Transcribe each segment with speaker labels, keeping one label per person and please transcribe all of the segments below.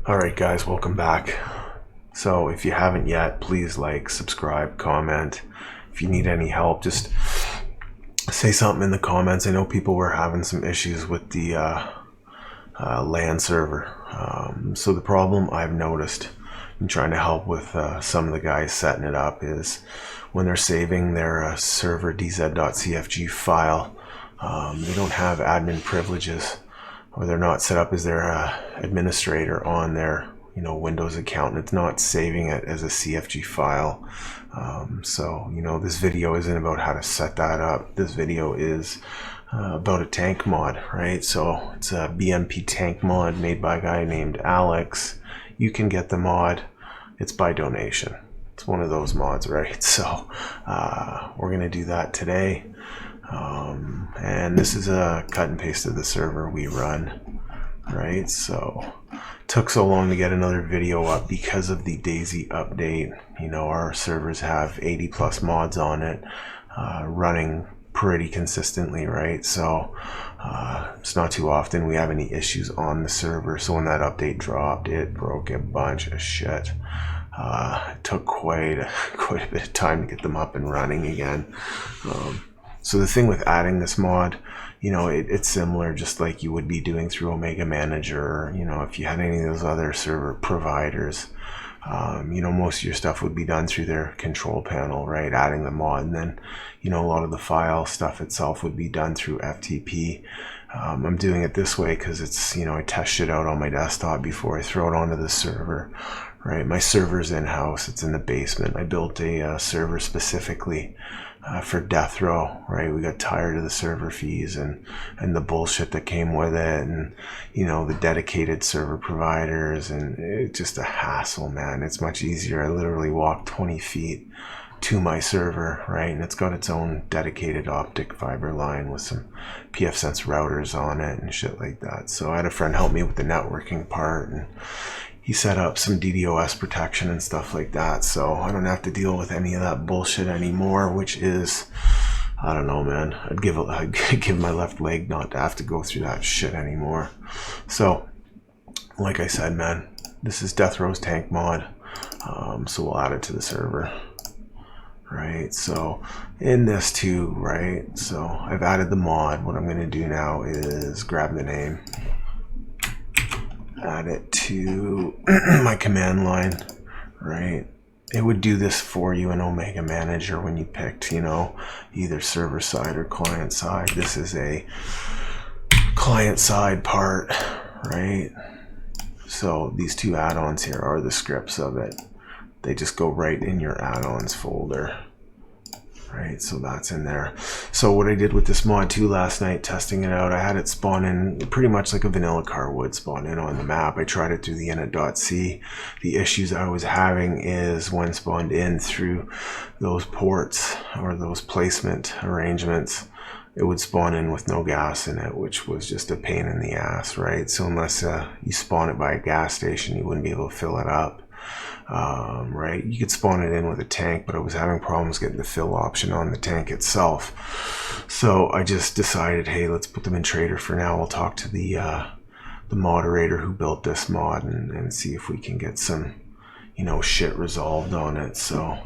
Speaker 1: Alright guys, welcome back. So if you haven't yet, please like, subscribe, comment. If you need any help, just say something in the comments. I know people were having some issues with the LAN server. So the problem I've noticed in trying to help with some of the guys setting it up is when they're saving their server DayZ.cfg file, they don't have admin privileges, or they're not set up as their administrator on their Windows account, and it's not saving it as a CFG file. So this video isn't about how to set that up. This video is about a tank mod, right? So it's a BMP tank mod made by a guy named Alex. You can get the mod. It's by donation. It's one of those mods, right? So we're gonna do that today. And this is a cut and paste of the server we run, right? So took so long to get another video up because of the DayZ update. Our servers have 80 plus mods on it, running pretty consistently, right? So it's not too often we have any issues on the server. So when that update dropped, it broke a bunch of shit. It took quite a bit of time to get them up and running again. So the thing with adding this mod, it's similar, just like you would be doing through Omega Manager. If you had any of those other server providers, most of your stuff would be done through their control panel, right? Adding the mod, and then, a lot of the file stuff itself would be done through FTP. I'm doing it this way because it's, I test it out on my desktop before I throw it onto the server, right? My server's in-house. It's in the basement. I built a server specifically for DeathRow, right? We got tired of the server fees and the bullshit that came with it, and the dedicated server providers, and it's just a hassle, man. It's much easier. I literally walk 20 feet to my server, right? And it's got its own dedicated optic fiber line with some pfSense routers on it and shit like that. So I had a friend help me with the networking part, and he set up some DDoS protection and stuff like that, so I don't have to deal with any of that bullshit anymore, which is, I don't know, man. I'd give my left leg not to have to go through that shit anymore. So, like I said, man, this is DeathRow's tank mod, so we'll add it to the server, right? So, in this too, right? So, I've added the mod. What I'm going to do now is grab the name, add it to my command line, right? It would do this for you in Omega Manager when you picked, either server side or client side. This is a client side part, right? So these two add-ons here are the scripts of it. They just go right in your add-ons folder. Right, so that's in there. So what I did with this mod too last night, testing it out, I had it spawn in pretty much like a vanilla car would spawn in on the map. I tried it through the init.c. The issues I was having is when spawned in through those ports or those placement arrangements, it would spawn in with no gas in it, which was just a pain in the ass, right? So unless you spawn it by a gas station, you wouldn't be able to fill it up. Right, you could spawn it in with a tank, but I was having problems getting the fill option on the tank itself. So I just decided, hey, let's put them in Trader for now. We'll talk to the moderator who built this mod and see if we can get some shit resolved on it. So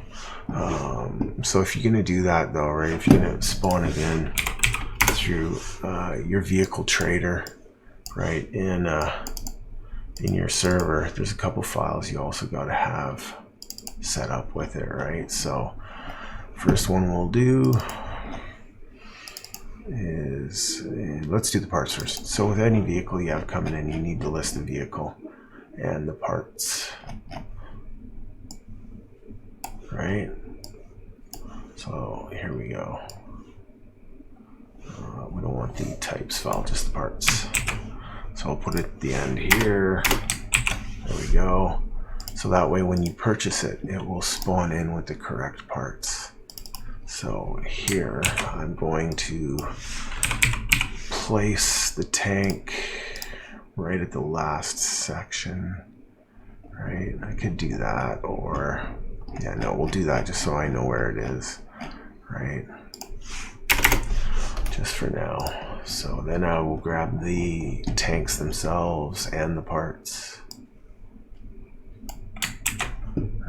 Speaker 1: so if you're gonna do that though, right, if you're gonna spawn it in through your vehicle trader, right, in your server, there's a couple files you also got to have set up with it, right? So first one we'll do is, let's do the parts first. So with any vehicle you have coming in, you need to list the vehicle and the parts, right? So here we go. We don't want the types file, just the parts. So I'll put it at the end here. There we go. So that way when you purchase it, it will spawn in with the correct parts. So here I'm going to place the tank right at the last section, right? I could do that, or yeah, no, we'll do that just so I know where it is, right? Just for now. So then I will grab the tanks themselves and the parts,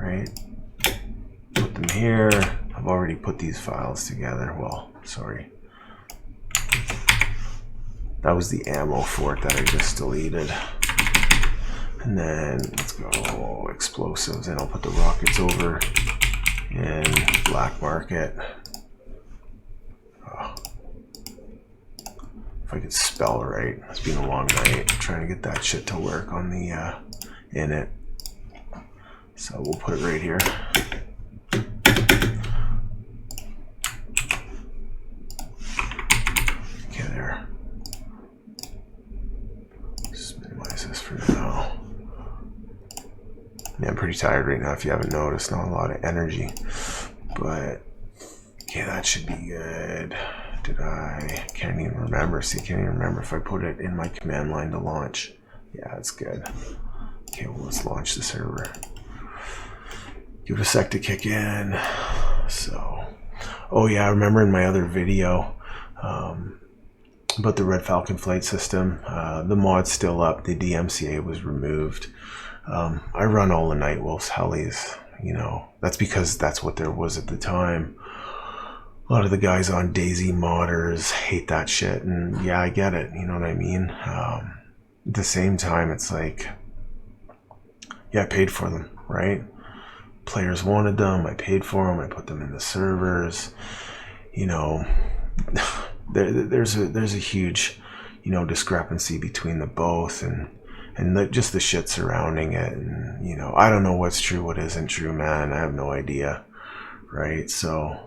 Speaker 1: right? Put them here. I've already put these files together. Well, sorry. That was the ammo for it that I just deleted. And then let's go explosives, and I'll put the rockets over in black market. Oh. If I could spell right. It's been a long night trying to get that shit to work on the init. So we'll put it right here. Okay, there. Just minimize this for now. Yeah, I'm pretty tired right now if you haven't noticed. Not a lot of energy. But okay, that should be good. Can't even remember. See, I can't even remember if I put it in my command line to launch. Yeah, it's good. Okay, well, let's launch the server. Give it a sec to kick in. So, oh yeah, I remember in my other video about the Red Falcon flight system, the mod's still up. The DMCA was removed. I run all the Nightwolf's helis, you know. That's because that's what there was at the time. A lot of the guys on DayZ modders hate that shit, and yeah, I get it, you know what I mean? At the same time, it's like, yeah, I paid for them, right? Players wanted them, I paid for them, I put them in the servers, you know. There's a huge, you know, discrepancy between the both, and just the shit surrounding it, and, you know, I don't know what's true, what isn't true, man. I have no idea, right? So,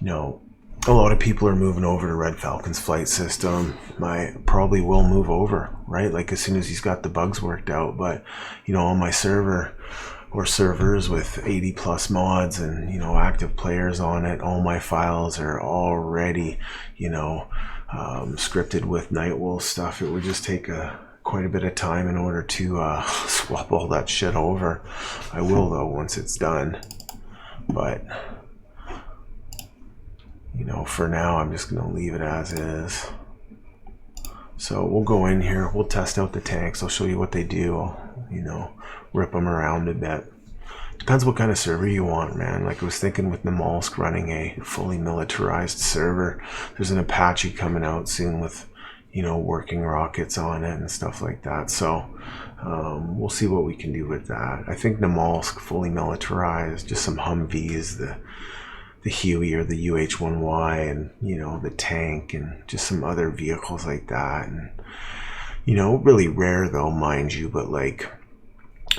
Speaker 1: you know, a lot of people are moving over to Red Falcon's flight system. I probably will move over, right? Like as soon as he's got the bugs worked out. But, you know, on my server or servers with 80 plus mods and, you know, active players on it, all my files are already, you know, scripted with Nightwolf stuff. It would just take quite a bit of time in order to swap all that shit over. I will, though, once it's done. But, you know, for now, I'm just going to leave it as is. So we'll go in here. We'll test out the tanks. I'll show you what they do. I'll, you know, rip them around a bit. Depends what kind of server you want, man. Like I was thinking with Namalsk running a fully militarized server. There's an Apache coming out soon with, you know, working rockets on it and stuff like that. So we'll see what we can do with that. I think Namalsk fully militarized, just some Humvees, the Huey or the UH-1Y, and, you know, the tank, and just some other vehicles like that. And, you know, really rare though, mind you, but like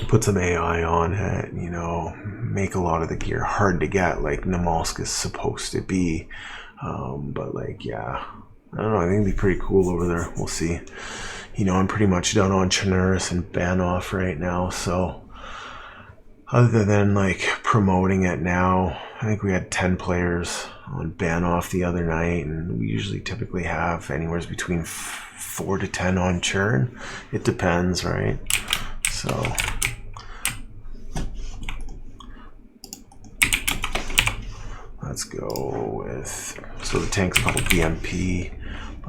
Speaker 1: put some AI on it, you know, make a lot of the gear hard to get like Namalsk is supposed to be. But like, yeah, I don't know, I think it'd be pretty cool over there. We'll see. You know, I'm pretty much done on Chernurus and Banoff right now, so other than like promoting it now, I think we had 10 players on Banoff the other night, and we usually typically have anywhere between 4 to 10 on Churn. It depends, right? So let's go with, so the tank's called BMP.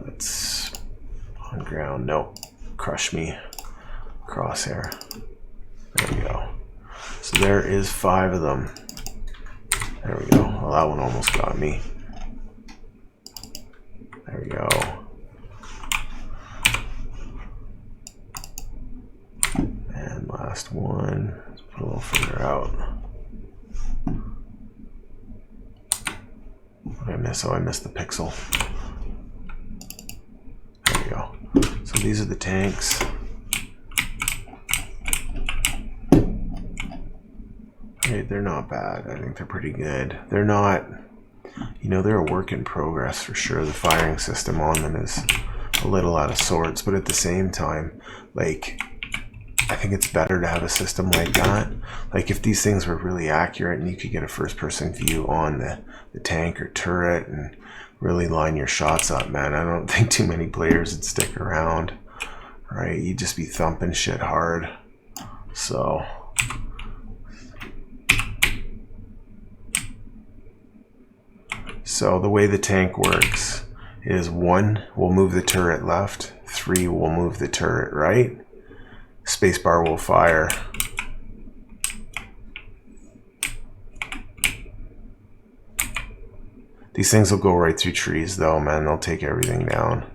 Speaker 1: Let's on ground, no, crush me, crosshair. There we go. So there is 5 of them. There we go. Well, that one almost got me. There we go. And last one. Let's put a little further out. What did I miss? Oh, I missed the pixel. There we go. So these are the tanks. They're not bad. I think they're pretty good. They're not, you know, they're a work in progress for sure. The firing system on them is a little out of sorts, but at the same time, like, I think it's better to have a system like that. Like if these things were really accurate and you could get a first-person view on the tank or turret and really line your shots up, man, I don't think too many players would stick around, right? You'd just be thumping shit hard. So the way the tank works is 1, we'll move the turret left, 3, we'll move the turret right, spacebar will fire. These things will go right through trees though, man. They'll take everything down.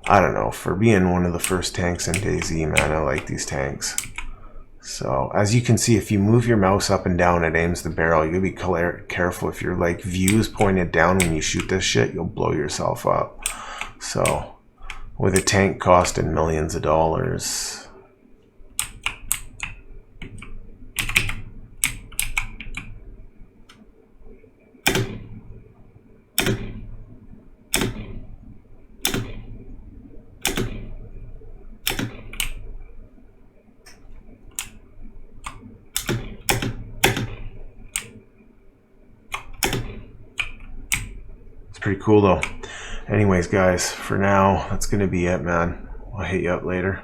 Speaker 1: I don't know, for being one of the first tanks in DayZ, man, I like these tanks. So as you can see, if you move your mouse up and down, it aims the barrel. You gotta be careful. If your like view is pointed down when you shoot this shit, you'll blow yourself up. So with a tank costing millions of dollars, pretty cool though. Anyways, guys, for now, that's gonna be it, man. I'll hit you up later.